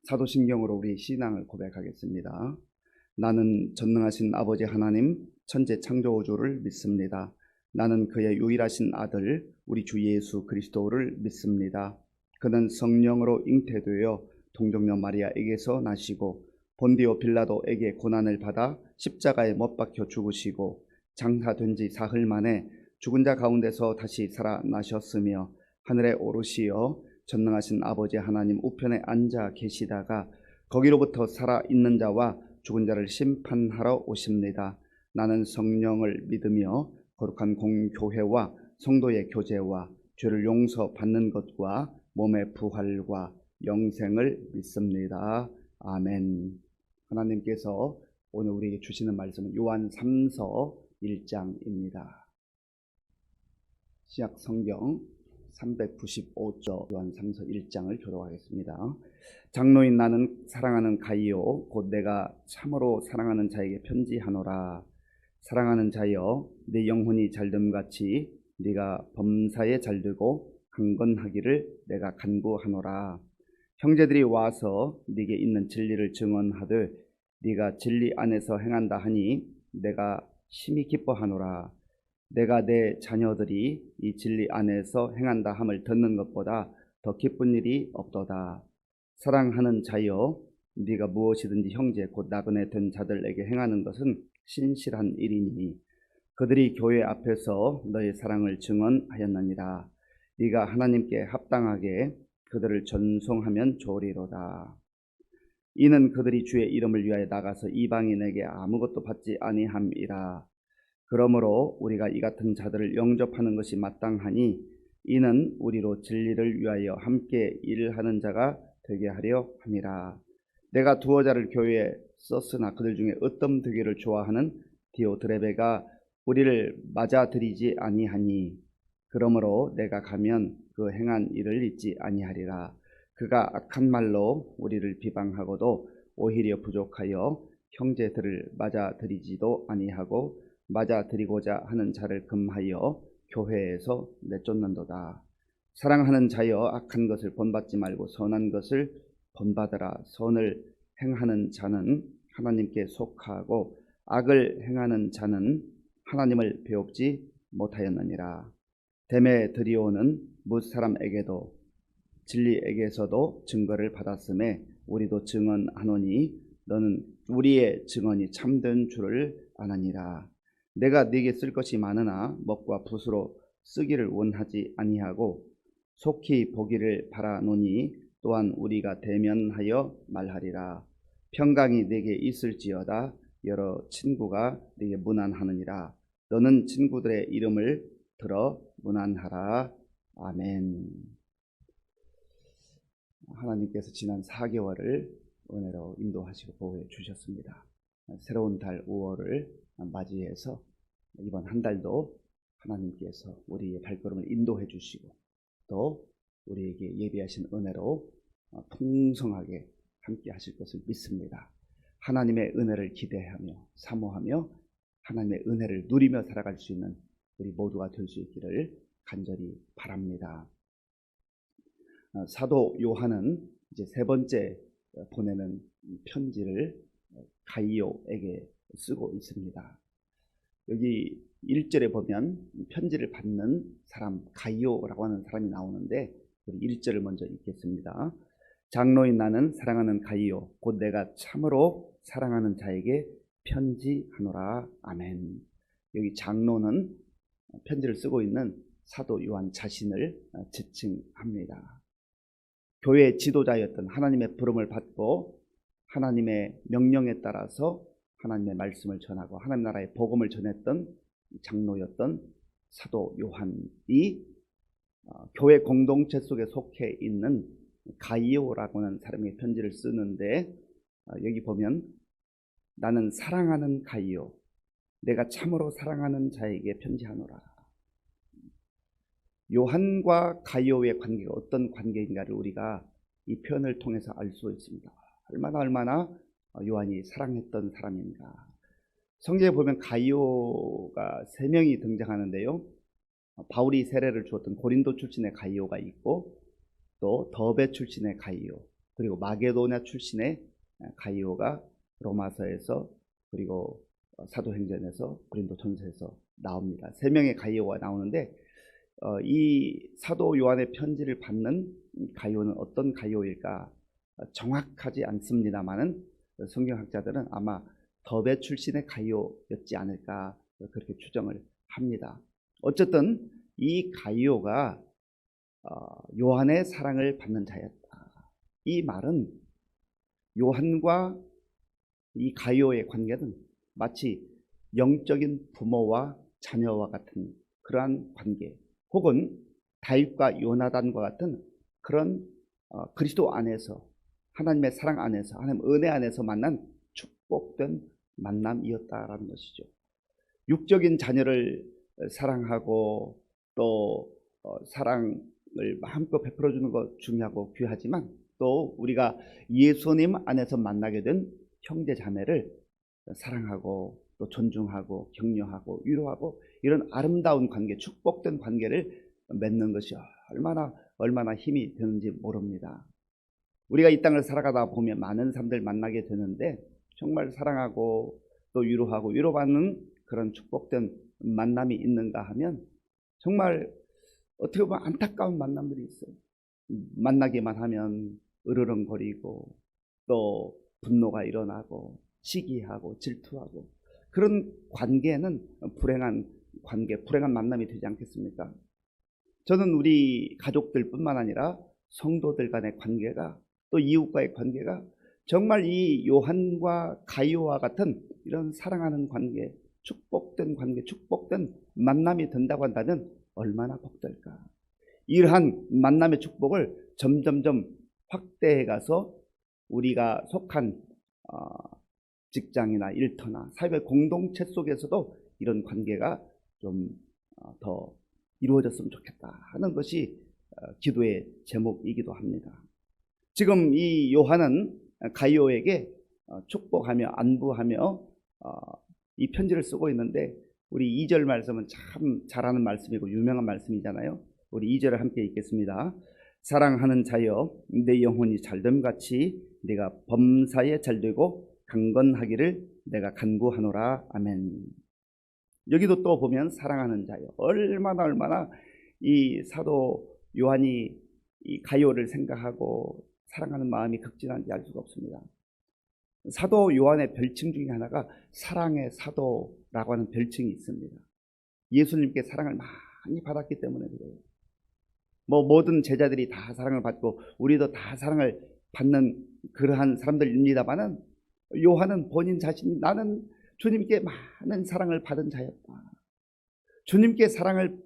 사도신경으로 우리 신앙을 고백하겠습니다. 나는 전능하신 아버지 하나님 천재 창조주를 믿습니다. 나는 그의 유일하신 아들 우리 주 예수 그리스도를 믿습니다. 그는 성령으로 잉태되어 동정녀 마리아에게서 나시고 본디오 빌라도에게 고난을 받아 십자가에 못 박혀 죽으시고 장사된 지 사흘 만에 죽은 자 가운데서 다시 살아나셨으며 하늘에 오르시어 전능하신 아버지 하나님 우편에 앉아 계시다가 거기로부터 살아있는 자와 죽은 자를 심판하러 오십니다. 나는 성령을 믿으며 거룩한 공교회와 성도의 교제와 죄를 용서받는 것과 몸의 부활과 영생을 믿습니다. 아멘. 하나님께서 오늘 우리에게 주시는 말씀은 요한 3서 1장입니다. 신약 성경 395쪽 요한 3서 1장을 교독하겠습니다. 장로인 나는 사랑하는 가이오 곧 내가 참으로 사랑하는 자에게 편지하노라. 사랑하는 자여, 네 영혼이 잘됨같이 네가 범사에 잘되고 강건하기를 내가 간구하노라. 형제들이 와서 네게 있는 진리를 증언하되 네가 진리 안에서 행한다 하니 내가 심히 기뻐하노라. 내가 내 자녀들이 이 진리 안에서 행한다 함을 듣는 것보다 더 기쁜 일이 없도다. 사랑하는 자여, 네가 무엇이든지 형제 곧 나그네 된 자들에게 행하는 것은 신실한 일이니 그들이 교회 앞에서 너의 사랑을 증언하였느니라. 네가 하나님께 합당하게 그들을 전송하면 좋으리로다. 이는 그들이 주의 이름을 위하여 나가서 이방인에게 아무것도 받지 아니함이라. 그러므로 우리가 이 같은 자들을 영접하는 것이 마땅하니 이는 우리로 진리를 위하여 함께 일하는 자가 되게 하려 함이라. 내가 두어 자를 교회에 썼으나 그들 중에 어떤 되기를 좋아하는 디오드레베가 우리를 맞아들이지 아니하니 그러므로 내가 가면 그 행한 일을 잊지 아니하리라. 그가 악한 말로 우리를 비방하고도 오히려 부족하여 형제들을 맞아들이지도 아니하고 맞아들이고자 하는 자를 금하여 교회에서 내쫓는도다. 사랑하는 자여, 악한 것을 본받지 말고 선한 것을 본받으라. 선을 행하는 자는 하나님께 속하고 악을 행하는 자는 하나님을 배웁지 못하였느니라. 데메드리오는 무사람에게도 진리에게서도 증거를 받았음에 우리도 증언하노니 너는 우리의 증언이 참된 줄을 아느니라. 내가 네게 쓸 것이 많으나 먹과 붓으로 쓰기를 원하지 아니하고 속히 보기를 바라노니 또한 우리가 대면하여 말하리라. 평강이 네게 있을지어다. 여러 친구가 네게 문안하느니라. 너는 친구들의 이름을 들어 문안하라. 아멘. 하나님께서 지난 4개월을 은혜로 인도하시고 보호해 주셨습니다. 새로운 달 5월을 맞이해서 이번 한 달도 하나님께서 우리의 발걸음을 인도해 주시고 또 우리에게 예비하신 은혜로 풍성하게 함께 하실 것을 믿습니다. 하나님의 은혜를 기대하며 사모하며 하나님의 은혜를 누리며 살아갈 수 있는 우리 모두가 될 수 있기를 간절히 바랍니다. 사도 요한은 이제 세 번째 보내는 편지를 가이오에게 쓰고 있습니다. 여기 1절에 보면 편지를 받는 사람 가이오라고 하는 사람이 나오는데 우리 1절을 먼저 읽겠습니다. 장로인 나는 사랑하는 가이오 곧 내가 참으로 사랑하는 자에게 편지하노라. 아멘. 여기 장로는 편지를 쓰고 있는 사도 요한 자신을 지칭합니다. 교회의 지도자였던 하나님의 부름을 받고 하나님의 명령에 따라서 하나님의 말씀을 전하고 하나님 나라의 복음을 전했던 장로였던 사도 요한이 교회 공동체 속에 속해 있는 가이오라고 하는 사람에게 편지를 쓰는데 여기 보면 나는 사랑하는 가이오 내가 참으로 사랑하는 자에게 편지하노라. 요한과 가이오의 관계가 어떤 관계인가를 우리가 이 표현을 통해서 알 수 있습니다. 얼마나 요한이 사랑했던 사람인가. 성경에 보면 가이오가 3명이 등장하는데요. 바울이 세례를 주었던 고린도 출신의 가이오가 있고 또 더베 출신의 가이오, 그리고 마게도냐 출신의 가이오가 로마서에서 그리고 사도행전에서 고린도전서에서 나옵니다. 세 명의 가이오가 나오는데 이 사도 요한의 편지를 받는 가이오는 어떤 가이오일까 정확하지 않습니다만은 성경학자들은 아마 더베 출신의 가이오였지 않을까 그렇게 추정을 합니다. 어쨌든 이 가이오가 요한의 사랑을 받는 자였다. 이 말은 요한과 이 가이오의 관계는 마치 영적인 부모와 자녀와 같은 그러한 관계, 혹은 다윗과 요나단과 같은 그런 그리스도 안에서 하나님의 사랑 안에서 하나님 은혜 안에서 만난 축복된 만남이었다라는 것이죠. 육적인 자녀를 사랑하고 또 사랑을 마음껏 베풀어주는 것 중요하고 귀하지만 또 우리가 예수님 안에서 만나게 된 형제 자매를 사랑하고 또 존중하고 격려하고 위로하고 이런 아름다운 관계, 축복된 관계를 맺는 것이 얼마나 힘이 되는지 모릅니다. 우리가 이 땅을 살아가다 보면 많은 사람들 만나게 되는데 정말 사랑하고 또 위로하고 위로받는 그런 축복된 만남이 있는가 하면 정말 어떻게 보면 안타까운 만남들이 있어요. 만나기만 하면 으르렁거리고 또 분노가 일어나고 시기하고 질투하고 그런 관계는 불행한 관계, 불행한 만남이 되지 않겠습니까? 저는 우리 가족들뿐만 아니라 성도들 간의 관계가 또 이웃과의 관계가 정말 이 요한과 가이오와 같은 이런 사랑하는 관계, 축복된 관계, 축복된 만남이 된다고 한다면 얼마나 복될까? 이러한 만남의 축복을 점점점 확대해 가서 우리가 속한 직장이나 일터나 사회 공동체 속에서도 이런 관계가 좀 더 이루어졌으면 좋겠다 하는 것이 기도의 제목이기도 합니다. 지금 이 요한은 가이오에게 축복하며 안부하며 이 편지를 쓰고 있는데 우리 2절 말씀은 참 잘하는 말씀이고 유명한 말씀이잖아요. 우리 2절을 함께 읽겠습니다. 사랑하는 자여 내 영혼이 잘됨같이 네가 범사에 잘되고 강건하기를 내가 간구하노라. 아멘. 여기도 또 보면 사랑하는 자여, 얼마나 이 사도 요한이 이 가이오를 생각하고 사랑하는 마음이 극진한지 알 수가 없습니다. 사도 요한의 별칭 중에 하나가 사랑의 사도라고 하는 별칭이 있습니다. 예수님께 사랑을 많이 받았기 때문에 그래요. 모든 제자들이 다 사랑을 받고 우리도 다 사랑을 받는 그러한 사람들입니다만은 요한은 본인 자신이 나는 주님께 많은 사랑을 받은 자였다. 주님께 사랑을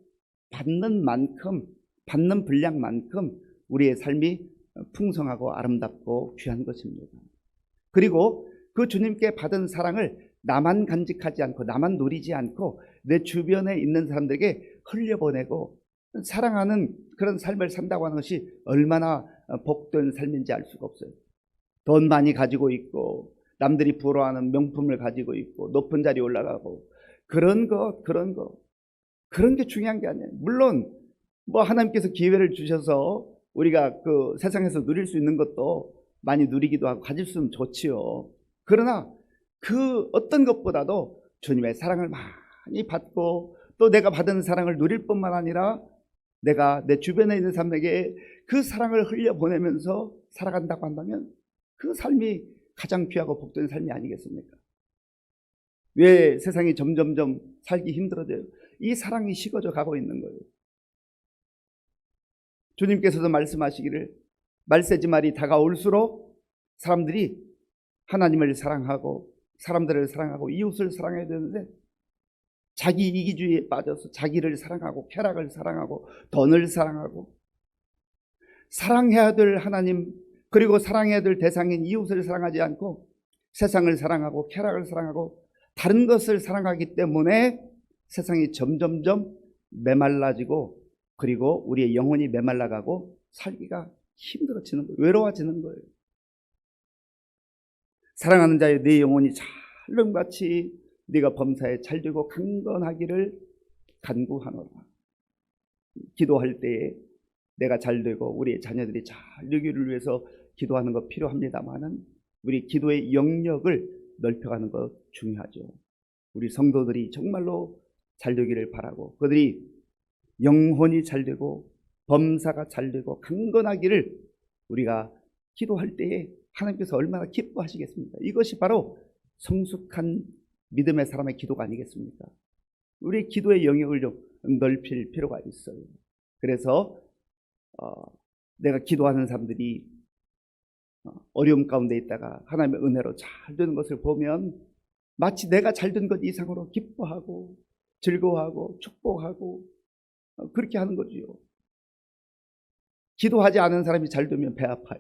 받는 만큼, 받는 분량만큼 우리의 삶이 풍성하고 아름답고 귀한 것입니다. 그리고 그 주님께 받은 사랑을 나만 간직하지 않고 나만 누리지 않고 내 주변에 있는 사람들에게 흘려보내고 사랑하는 그런 삶을 산다고 하는 것이 얼마나 복된 삶인지 알 수가 없어요. 돈 많이 가지고 있고 남들이 부러워하는 명품을 가지고 있고 높은 자리에 올라가고 그런 게 중요한 게 아니에요. 물론 하나님께서 기회를 주셔서 우리가 그 세상에서 누릴 수 있는 것도 많이 누리기도 하고 가질 수 있으면 좋지요. 그러나 그 어떤 것보다도 주님의 사랑을 많이 받고 또 내가 받은 사랑을 누릴 뿐만 아니라 내가 내 주변에 있는 사람에게 그 사랑을 흘려보내면서 살아간다고 한다면 그 삶이 가장 귀하고 복된 삶이 아니겠습니까? 왜 세상이 점점점 살기 힘들어져요? 이 사랑이 식어져 가고 있는 거예요. 주님께서도 말씀하시기를 말세지말이 다가올수록 사람들이 하나님을 사랑하고 사람들을 사랑하고 이웃을 사랑해야 되는데 자기 이기주의에 빠져서 자기를 사랑하고 쾌락을 사랑하고 돈을 사랑하고 사랑해야 될 하나님 그리고 사랑해야 될 대상인 이웃을 사랑하지 않고 세상을 사랑하고 쾌락을 사랑하고 다른 것을 사랑하기 때문에 세상이 점점점 메말라지고 그리고 우리의 영혼이 메말라가고 살기가 힘들어지는 거예요. 외로워지는 거예요. 사랑하는 자여 네 영혼이 잘름같이 네가 범사에 잘되고 강건하기를 간구하노라. 기도할 때에 내가 잘 되고 우리의 자녀들이 잘 되기를 위해서 기도하는 거 필요합니다만은 우리 기도의 영역을 넓혀가는 거 중요하죠. 우리 성도들이 정말로 잘 되기를 바라고 그들이 영혼이 잘 되고 범사가 잘 되고 강건하기를 우리가 기도할 때에 하나님께서 얼마나 기뻐하시겠습니까? 이것이 바로 성숙한 믿음의 사람의 기도가 아니겠습니까? 우리 기도의 영역을 좀 넓힐 필요가 있어요. 그래서 내가 기도하는 사람들이 어려움 가운데 있다가 하나님의 은혜로 잘 되는 것을 보면 마치 내가 잘 된 것 이상으로 기뻐하고 즐거워하고 축복하고 그렇게 하는 거지요. 기도하지 않은 사람이 잘 되면 배 아파요.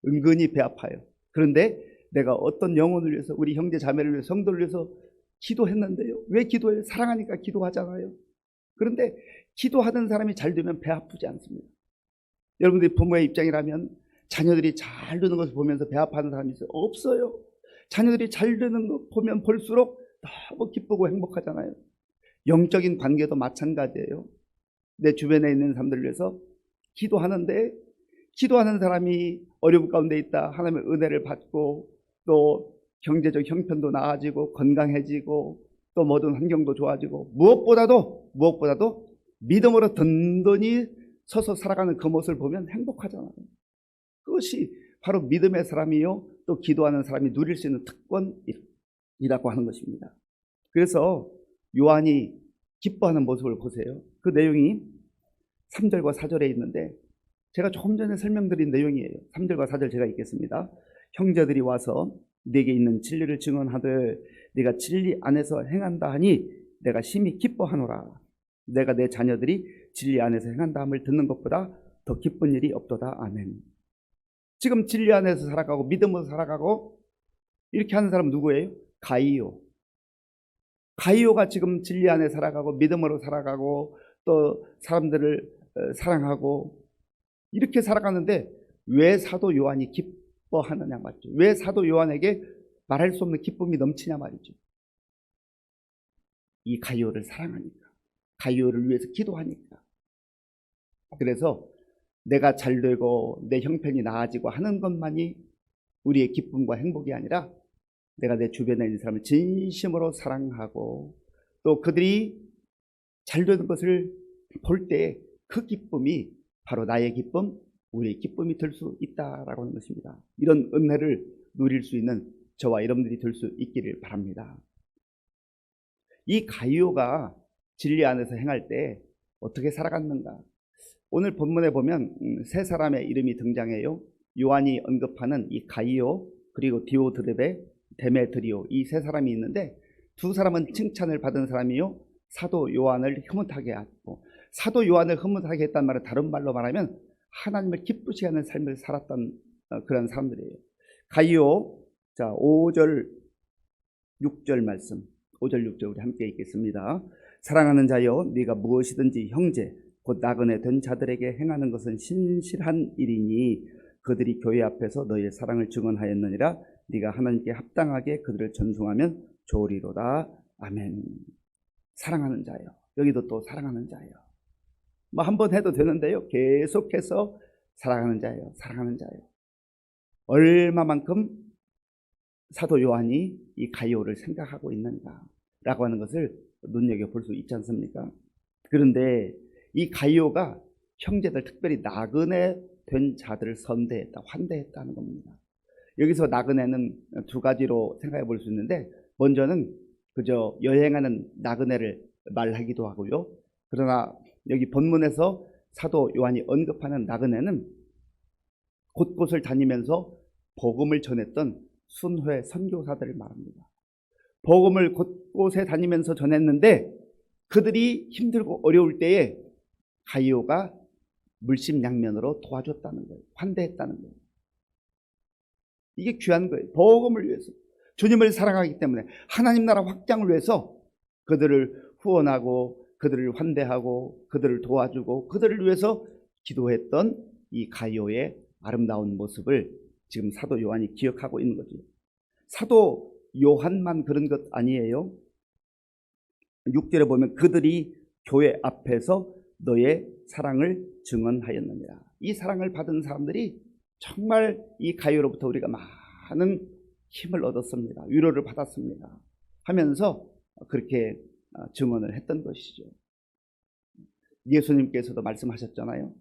은근히 배 아파요. 그런데 내가 어떤 영혼을 위해서 우리 형제 자매를 위해서 성도를 위해서 기도했는데요. 왜 기도해요? 사랑하니까 기도하잖아요. 그런데 기도하던 사람이 잘 되면 배 아프지 않습니다. 여러분들이 부모의 입장이라면 자녀들이 잘 되는 것을 보면서 배 아파하는 사람이 있어요? 없어요. 자녀들이 잘 되는 것 보면 볼수록 너무 기쁘고 행복하잖아요. 영적인 관계도 마찬가지예요. 내 주변에 있는 사람들을 위해서 기도하는데 기도하는 사람이 어려움 가운데 있다. 하나님의 은혜를 받고 또 경제적 형편도 나아지고 건강해지고 또 모든 환경도 좋아지고 무엇보다도 믿음으로 든든히 서서 살아가는 그 모습을 보면 행복하잖아요. 그것이 바로 믿음의 사람이요 또 기도하는 사람이 누릴 수 있는 특권이라고 하는 것입니다. 그래서 요한이 기뻐하는 모습을 보세요. 그 내용이 3절과 4절에 있는데 제가 조금 전에 설명드린 내용이에요. 3절과 4절 제가 읽겠습니다. 형제들이 와서 네게 있는 진리를 증언하되 네가 진리 안에서 행한다 하니 내가 심히 기뻐하노라. 내가 내 자녀들이 진리 안에서 행한다 함을 듣는 것보다 더 기쁜 일이 없도다. 아멘. 지금 진리 안에서 살아가고 믿음으로 살아가고 이렇게 하는 사람 누구예요? 가이오. 가이오가 지금 진리 안에 살아가고 믿음으로 살아가고 또 사람들을 사랑하고 이렇게 살아가는데 왜 사도 요한이 기뻐하느냐 말이죠. 왜 사도 요한에게 말할 수 없는 기쁨이 넘치냐 말이죠. 이 가이오를 사랑하니까, 가이오를 위해서 기도하니까. 그래서 내가 잘 되고 내 형편이 나아지고 하는 것만이 우리의 기쁨과 행복이 아니라 내가 내 주변에 있는 사람을 진심으로 사랑하고 또 그들이 잘 되는 것을 볼 때 그 기쁨이 바로 나의 기쁨, 우리의 기쁨이 될 수 있다라고 하는 것입니다. 이런 은혜를 누릴 수 있는 저와 여러분들이 될 수 있기를 바랍니다. 이 가이오가 진리 안에서 행할 때 어떻게 살아갔는가? 오늘 본문에 보면 세 사람의 이름이 등장해요. 요한이 언급하는 이 가이오 그리고 디오드르베, 데메드리오 이 세 사람이 있는데 두 사람은 칭찬을 받은 사람이요. 사도 요한을 흐뭇하게 하고 사도 요한을 흐뭇하게 했단 말은 다른 말로 말하면 하나님을 기쁘시게 하는 삶을 살았던 그런 사람들이에요. 가이오 자 5절 6절 말씀 5절 6절 우리 함께 읽겠습니다. 사랑하는 자여 네가 무엇이든지 형제 곧 나그네 된 자들에게 행하는 것은 신실한 일이니 그들이 교회 앞에서 너희의 사랑을 증언하였느니라. 네가 하나님께 합당하게 그들을 전송하면 좋으리로다. 아멘. 사랑하는 자여. 여기도 또 사랑하는 자여. 뭐 한 번 해도 되는데요. 계속해서 사랑하는 자여, 사랑하는 자여. 얼마만큼 사도 요한이 이 가이오를 생각하고 있는가라고 하는 것을 눈여겨볼 수 있지 않습니까? 그런데 이 가이오가 형제들 특별히 나그네 된 자들을 선대했다, 환대했다는 겁니다. 여기서 나그네는 두 가지로 생각해 볼 수 있는데 먼저는 그저 여행하는 나그네를 말하기도 하고요. 그러나 여기 본문에서 사도 요한이 언급하는 나그네는 곳곳을 다니면서 복음을 전했던 순회 선교사들을 말합니다. 복음을 곳곳에 다니면서 전했는데 그들이 힘들고 어려울 때에 가이오가 물심양면으로 도와줬다는 거예요. 환대했다는 거예요. 이게 귀한 거예요. 복음을 위해서. 주님을 사랑하기 때문에 하나님 나라 확장을 위해서 그들을 후원하고 그들을 환대하고 그들을 도와주고 그들을 위해서 기도했던 이 가이오의 아름다운 모습을 지금 사도 요한이 기억하고 있는 거죠. 사도 요한만 그런 것 아니에요. 6절에 보면 그들이 교회 앞에서 너의 사랑을 증언하였느니라. 이 사랑을 받은 사람들이 정말 이 가이오로부터 우리가 많은 힘을 얻었습니다. 위로를 받았습니다. 하면서 그렇게 증언을 했던 것이죠. 예수님께서도 말씀하셨잖아요.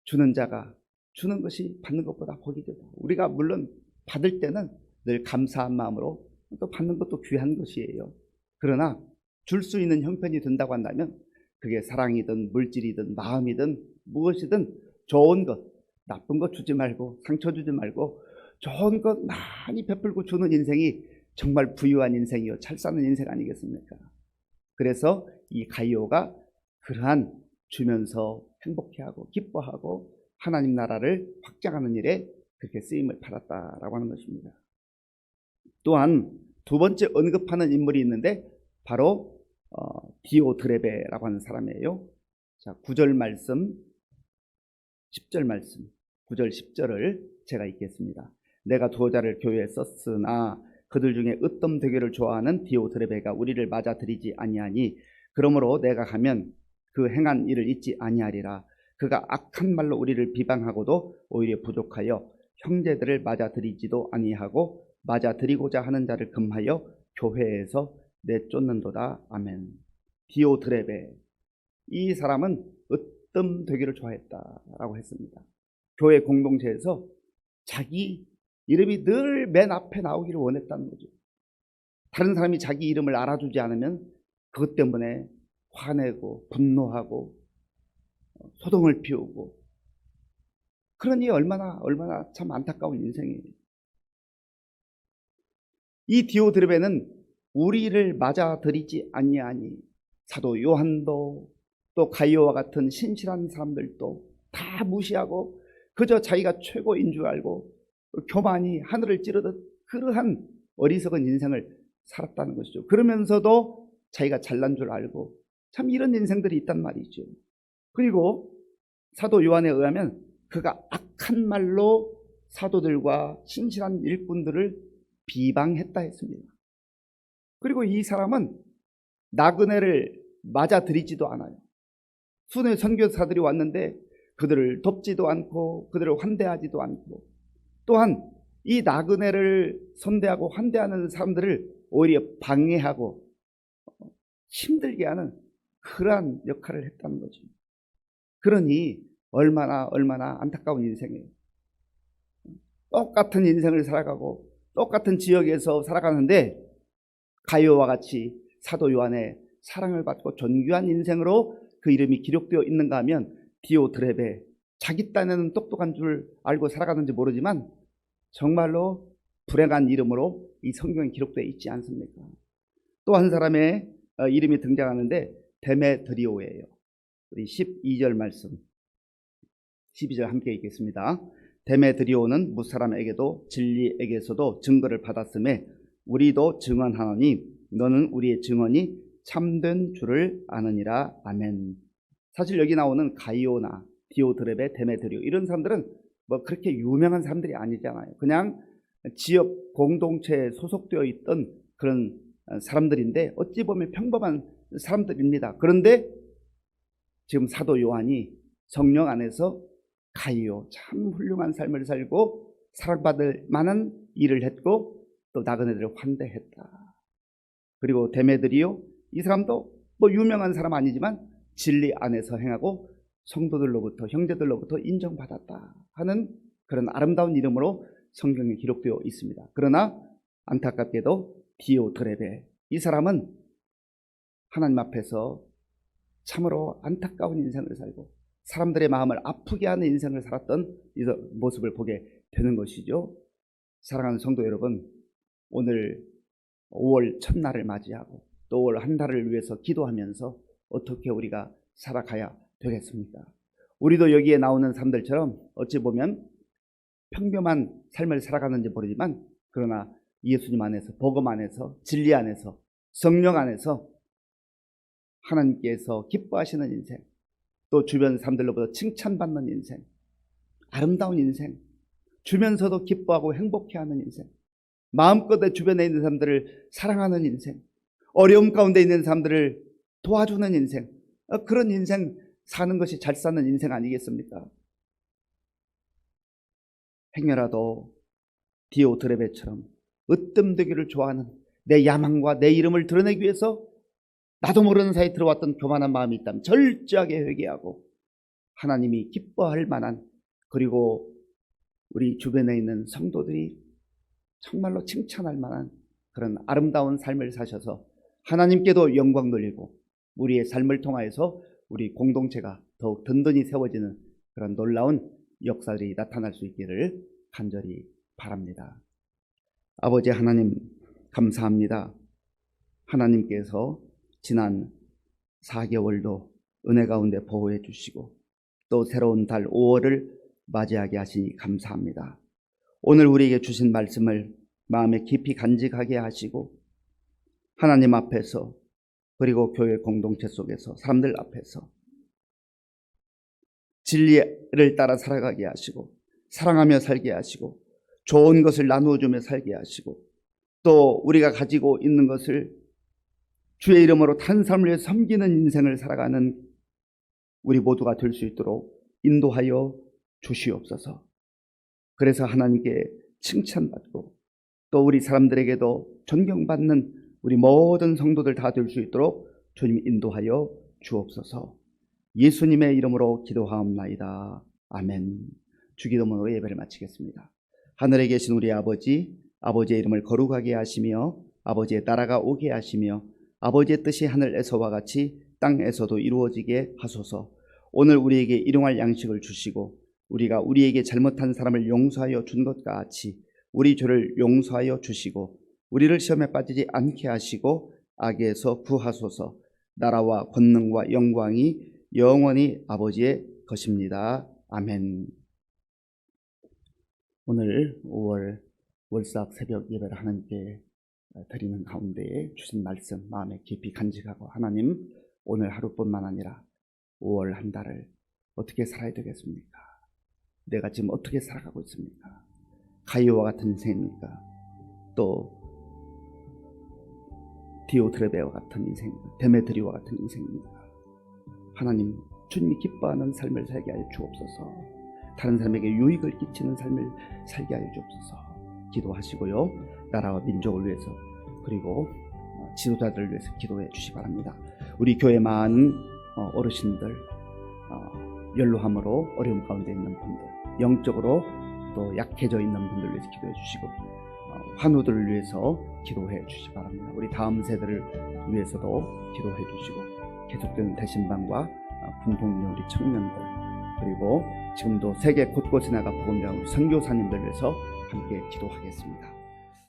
주는 자가 주는 것이 받는 것보다 복이 되다. 우리가 물론 받을 때는 늘 감사한 마음으로, 또 받는 것도 귀한 것이에요. 그러나 줄 수 있는 형편이 된다고 한다면 그게 사랑이든 물질이든 마음이든 무엇이든 좋은 것, 나쁜 것 주지 말고, 상처 주지 말고 좋은 것 많이 베풀고 주는 인생이 정말 부유한 인생이요, 잘 사는 인생 아니겠습니까? 그래서 이 가이오가 그러한 주면서 행복해하고 기뻐하고 하나님 나라를 확장하는 일에 그렇게 쓰임을 받았다라고 하는 것입니다. 또한 두 번째 언급하는 인물이 있는데 바로 디오드레베라고 하는 사람이에요. 자, 9절 말씀, 10절 말씀, 9절 10절을 제가 읽겠습니다. 내가 두어자를 교회에 썼으나 그들 중에 으뜸 되기를 좋아하는 디오드레베가 우리를 맞아들이지 아니하니 그러므로 내가 가면 그 행한 일을 잊지 아니하리라. 그가 악한 말로 우리를 비방하고도 오히려 부족하여 형제들을 맞아들이지도 아니하고 맞아들이고자 하는 자를 금하여 교회에서 내쫓는도다. 아멘. 디오드레베, 이 사람은 으뜸 되기를 좋아했다라고 했습니다. 교회 공동체에서 자기 이름이 늘 맨 앞에 나오기를 원했다는 거죠. 다른 사람이 자기 이름을 알아주지 않으면 그것 때문에 화내고 분노하고 소동을 피우고, 그러니 얼마나 참 안타까운 인생이에요. 이 디오드레베는 우리를 맞아들이지 아니하니, 사도 요한도 또 가이오와 같은 신실한 사람들도 다 무시하고 그저 자기가 최고인 줄 알고 교만이 하늘을 찌르듯 그러한 어리석은 인생을 살았다는 것이죠. 그러면서도 자기가 잘난 줄 알고, 참 이런 인생들이 있단 말이죠. 그리고 사도 요한에 의하면 그가 악한 말로 사도들과 신실한 일꾼들을 비방했다 했습니다. 그리고 이 사람은 나그네를 맞아들이지도 않아요. 순회 선교사들이 왔는데 그들을 돕지도 않고 그들을 환대하지도 않고, 또한 이 나그네를 선대하고 환대하는 사람들을 오히려 방해하고 힘들게 하는 그러한 역할을 했다는 거죠. 그러니 얼마나 안타까운 인생이에요. 똑같은 인생을 살아가고 똑같은 지역에서 살아가는데 가이오와 같이 사도 요한의 사랑을 받고 존귀한 인생으로 그 이름이 기록되어 있는가 하면, 디오드레베, 자기 딴에는 똑똑한 줄 알고 살아가는지 모르지만 정말로 불행한 이름으로 이 성경에 기록되어 있지 않습니까? 또 한 사람의 이름이 등장하는데 데메드리오예요. 우리 12절 말씀, 12절 함께 읽겠습니다. 데메드리오는 무사람에게도 진리에게서도 증거를 받았음에 우리도 증언하노니 너는 우리의 증언이 참된 줄을 아느니라. 아멘. 사실 여기 나오는 가이오나 디오드레베, 데메드리오, 이런 사람들은 뭐 그렇게 유명한 사람들이 아니잖아요. 그냥 지역 공동체에 소속되어 있던 그런 사람들인데 어찌 보면 평범한 사람들입니다. 그런데 지금 사도 요한이 성령 안에서 가이오, 참 훌륭한 삶을 살고 사랑받을 만한 일을 했고 또 나그네들을 환대했다. 그리고 데메드리오, 이 사람도 뭐 유명한 사람 아니지만 진리 안에서 행하고 성도들로부터, 형제들로부터 인정받았다 하는 그런 아름다운 이름으로 성경에 기록되어 있습니다. 그러나 안타깝게도 디오드레베, 이 사람은 하나님 앞에서 참으로 안타까운 인생을 살고 사람들의 마음을 아프게 하는 인생을 살았던 이 모습을 보게 되는 것이죠. 사랑하는 성도 여러분, 오늘 5월 첫날을 맞이하고 또 5월 한 달을 위해서 기도하면서 어떻게 우리가 살아가야 되겠습니까? 우리도 여기에 나오는 사람들처럼 어찌 보면 평범한 삶을 살아가는지 모르지만, 그러나 예수님 안에서, 복음 안에서, 진리 안에서, 성령 안에서 하나님께서 기뻐하시는 인생, 또 주변 사람들로부터 칭찬받는 인생, 아름다운 인생, 주면서도 기뻐하고 행복해하는 인생, 마음껏 주변에 있는 사람들을 사랑하는 인생, 어려움 가운데 있는 사람들을 도와주는 인생, 그런 인생 사는 것이 잘 사는 인생 아니겠습니까? 행여라도 디오드레베처럼 으뜸되기를 좋아하는 내 야망과 내 이름을 드러내기 위해서 나도 모르는 사이에 들어왔던 교만한 마음이 있다면 절저하게 회개하고 하나님이 기뻐할 만한, 그리고 우리 주변에 있는 성도들이 정말로 칭찬할 만한 그런 아름다운 삶을 사셔서 하나님께도 영광 돌리고 우리의 삶을 통하여서 우리 공동체가 더욱 든든히 세워지는 그런 놀라운 역사들이 나타날 수 있기를 간절히 바랍니다. 아버지 하나님, 감사합니다. 하나님께서 지난 4개월도 은혜 가운데 보호해 주시고 또 새로운 달 5월을 맞이하게 하시니 감사합니다. 오늘 우리에게 주신 말씀을 마음에 깊이 간직하게 하시고 하나님 앞에서, 그리고 교회 공동체 속에서 사람들 앞에서 진리를 따라 살아가게 하시고 사랑하며 살게 하시고 좋은 것을 나누어 주며 살게 하시고 또 우리가 가지고 있는 것을 주의 이름으로 다른 사람을 위해 섬기는 인생을 살아가는 우리 모두가 될 수 있도록 인도하여 주시옵소서. 그래서 하나님께 칭찬받고 또 우리 사람들에게도 존경받는 우리 모든 성도들 다 될 수 있도록 주님 인도하여 주옵소서. 예수님의 이름으로 기도하옵나이다. 아멘. 주기도문으로 예배를 마치겠습니다. 하늘에 계신 우리 아버지, 아버지의 이름을 거룩하게 하시며 아버지의 나라가 오게 하시며 아버지의 뜻이 하늘에서와 같이 땅에서도 이루어지게 하소서. 오늘 우리에게 일용할 양식을 주시고 우리가 우리에게 잘못한 사람을 용서하여 준 것과 같이 우리 죄를 용서하여 주시고 우리를 시험에 빠지지 않게 하시고 악에서 구하소서. 나라와 권능과 영광이 영원히 아버지의 것입니다. 아멘. 오늘 5월 월삭 새벽 예배를 하나님께 드리는 가운데 주신 말씀 마음에 깊이 간직하고, 하나님, 오늘 하루뿐만 아니라 5월 한 달을 어떻게 살아야 되겠습니까? 내가 지금 어떻게 살아가고 있습니까? 가이오와 같은 인생입니까? 또 디오드레베와 같은 인생입니까? 데메드리와 같은 인생입니까? 하나님, 주님이 기뻐하는 삶을 살게 하여 주옵소서. 다른 사람에게 유익을 끼치는 삶을 살게 하여 주옵소서. 기도하시고요, 나라와 민족을 위해서 그리고 지도자들을 위해서 기도해 주시 바랍니다. 우리 교회 많은 어르신들, 연로함으로 어려움 가운데 있는 분들, 영적으로 또 약해져 있는 분들을 위해서 기도해 주시고 환우들을 위해서 기도해 주시기 바랍니다. 우리 다음 세대를 위해서도 기도해 주시고 계속되는 대신방과 분봉령 우리 청년들, 그리고 지금도 세계 곳곳에 나가 복음 전하는 우리 선교사님들 위해서 함께 기도하겠습니다.